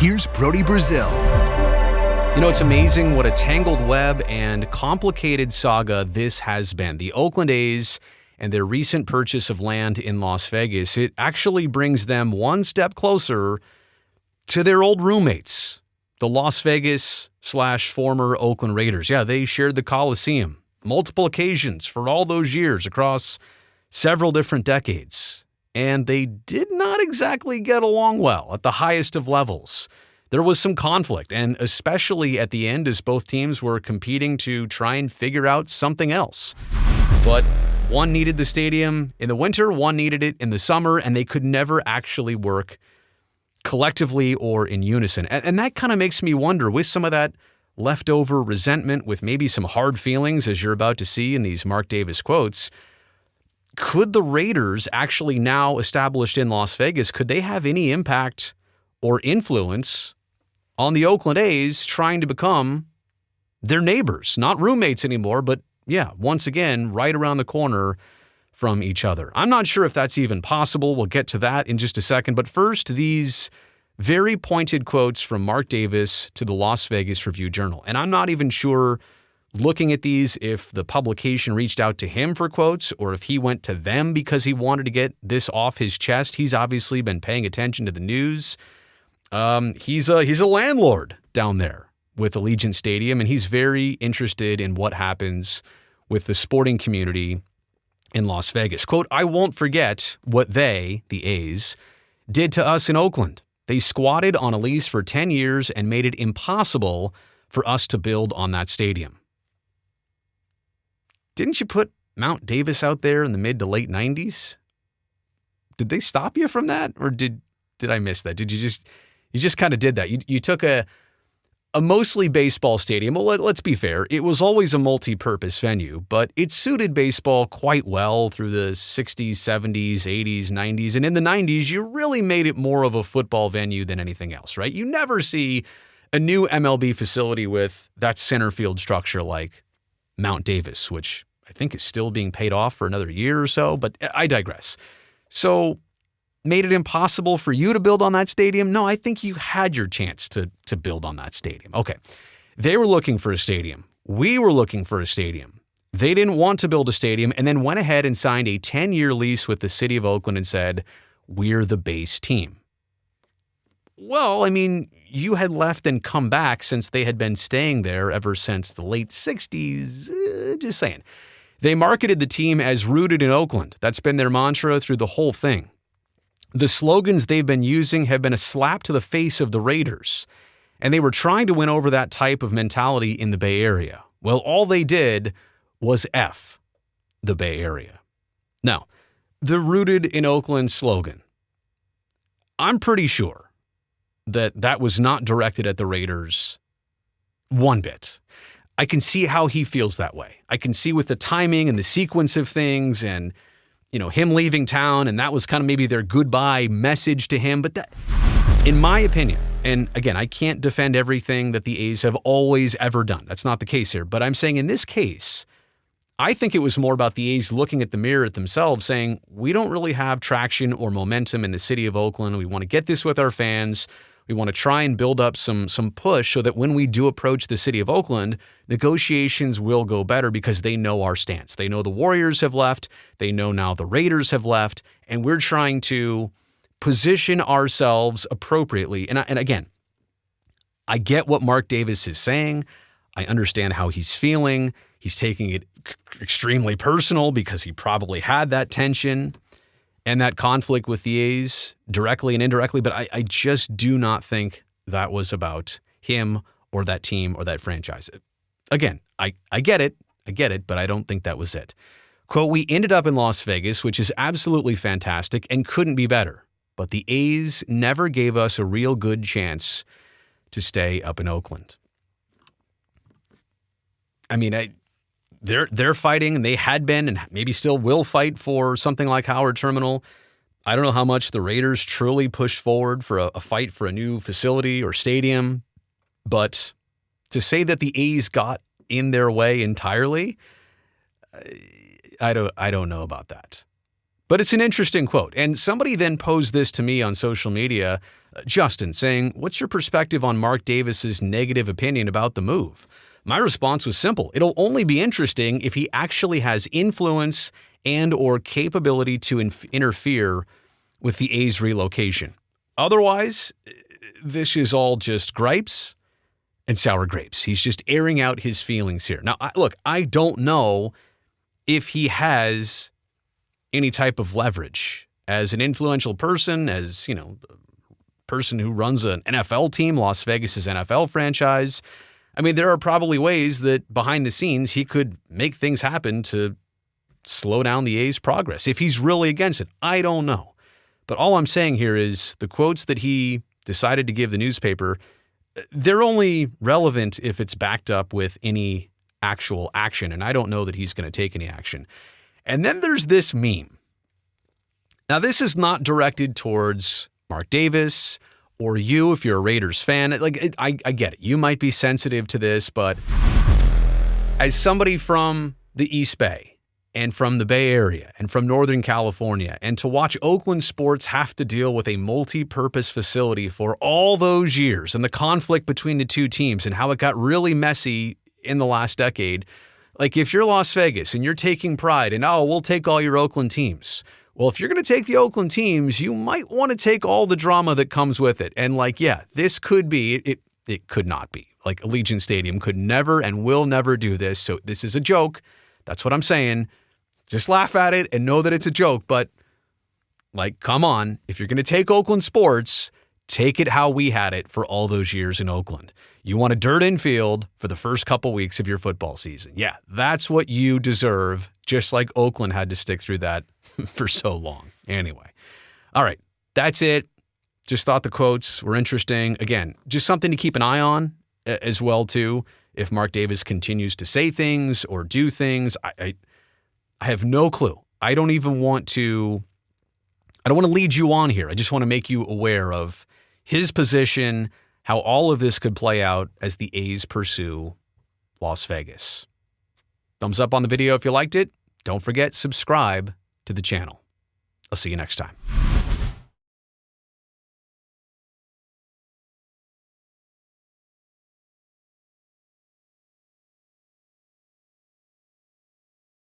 here's Brody Brazil. You know, it's amazing what a tangled web and complicated saga this has been. The Oakland A's and their recent purchase of land in Las Vegas, it actually brings them one step closer to their old roommates, the Las Vegas/former Oakland Raiders. Yeah, they shared the Coliseum multiple occasions for all those years across several different decades. And they did not exactly get along well at the highest of levels. There was some conflict, and especially at the end as both teams were competing to try and figure out something else. But one needed the stadium in the winter, one needed it in the summer, and they could never actually work collectively or in unison. And that kind of makes me wonder, with some of that leftover resentment, with maybe some hard feelings, as you're about to see in these Mark Davis quotes, could the Raiders, actually now established in Las Vegas, could they have any impact or influence on the Oakland A's trying to become their neighbors? Not roommates anymore, but yeah, once again, right around the corner from each other. I'm not sure if that's even possible. We'll get to that in just a second. But first, these very pointed quotes from Mark Davis to the Las Vegas Review-Journal. And I'm not even sure, looking at these, if the publication reached out to him for quotes or if he went to them because he wanted to get this off his chest. He's obviously been paying attention to the news. He's a landlord down there with Allegiant Stadium, and he's very interested in what happens with the sporting community in Las Vegas. Quote, "I won't forget what they, the A's, did to us in Oakland. They squatted on a lease for 10 years and made it impossible for us to build on that stadium." Didn't you put Mount Davis out there in the mid to late 90s? Did they stop you from that? Or did I miss that? Did you just kind of did that? You took a mostly baseball stadium. Well, let's be fair. It was always a multi-purpose venue, but it suited baseball quite well through the 60s, 70s, 80s, 90s. And in the 90s, you really made it more of a football venue than anything else, right? You never see a new MLB facility with that center field structure like Mount Davis, which I think is still being paid off for another year or so, but I digress. So made it impossible for you to build on that stadium? No, I think you had your chance to build on that stadium. Okay, they were looking for a stadium. We were looking for a stadium. They didn't want to build a stadium and then went ahead and signed a 10-year lease with the city of Oakland and said, "We're the base team." Well, I mean, you had left and come back since they had been staying there ever since the late 60s. Just saying. They marketed the team as rooted in Oakland. That's been their mantra through the whole thing. The slogans they've been using have been a slap to the face of the Raiders, and they were trying to win over that type of mentality in the Bay Area. Well, all they did was F the Bay Area. Now, the rooted in Oakland slogan, I'm pretty sure that was not directed at the Raiders one bit. I can see how he feels that way. I can see with the timing and the sequence of things and, you know, him leaving town, and that was kind of maybe their goodbye message to him. But that, in my opinion, and again, I can't defend everything that the A's have always ever done. That's not the case here. But I'm saying in this case, I think it was more about the A's looking at the mirror at themselves saying, we don't really have traction or momentum in the city of Oakland. We want to get this with our fans. We want to try and build up some push so that when we do approach the city of Oakland, negotiations will go better because they know our stance. They know the Warriors have left. They know now the Raiders have left. And we're trying to position ourselves appropriately. And again, I get what Mark Davis is saying. I understand how he's feeling. He's taking it extremely personal because he probably had that tension and that conflict with the A's directly and indirectly, but I just do not think that was about him or that team or that franchise. Again, I get it, but I don't think that was it. Quote, "We ended up in Las Vegas, which is absolutely fantastic and couldn't be better, but the A's never gave us a real good chance to stay up in Oakland." I mean, they're fighting, and they had been and maybe still will fight for something like Howard Terminal. I don't know how much the Raiders truly pushed forward for a fight for a new facility or stadium, but to say that the A's got in their way entirely, I don't know about that. But it's an interesting quote. And somebody then posed this to me on social media, Justin, saying, "What's your perspective on Mark Davis's negative opinion about the move?" My response was simple. It'll only be interesting if he actually has influence and or capability to interfere with the A's relocation. Otherwise, this is all just gripes and sour grapes. He's just airing out his feelings here. Now, I don't know if he has any type of leverage as an influential person, as, a person who runs an NFL team, Las Vegas's NFL franchise. I mean, there are probably ways that behind the scenes he could make things happen to slow down the A's progress. If he's really against it, I don't know. But all I'm saying here is the quotes that he decided to give the newspaper, they're only relevant if it's backed up with any actual action, and I don't know that he's going to take any action. And then there's this meme. Now, this is not directed towards Mark Davis or you if you're a Raiders fan. I get it. You might be sensitive to this, but as somebody from the East Bay and from the Bay Area and from Northern California, and to watch Oakland sports have to deal with a multi-purpose facility for all those years and the conflict between the two teams and how it got really messy in the last decade. Like, if you're Las Vegas and you're taking pride in, we'll take all your Oakland teams. Well, if you're going to take the Oakland teams, you might want to take all the drama that comes with it. And this could be, it could not be. Like, Allegiant Stadium could never and will never do this. So this is a joke. That's what I'm saying. Just laugh at it and know that it's a joke. But, come on. If you're going to take Oakland sports, take it how we had it for all those years in Oakland. You want a dirt infield for the first couple weeks of your football season. Yeah, that's what you deserve, just like Oakland had to stick through that for so long. Anyway, all right, that's it. Just thought the quotes were interesting. Again, just something to keep an eye on as well, too. If Mark Davis continues to say things or do things, I have no clue. I don't want to lead you on here. I just want to make you aware of his position, how all of this could play out as the A's pursue Las Vegas. Thumbs up on the video if you liked it. Don't forget, subscribe to the channel. I'll see you next time.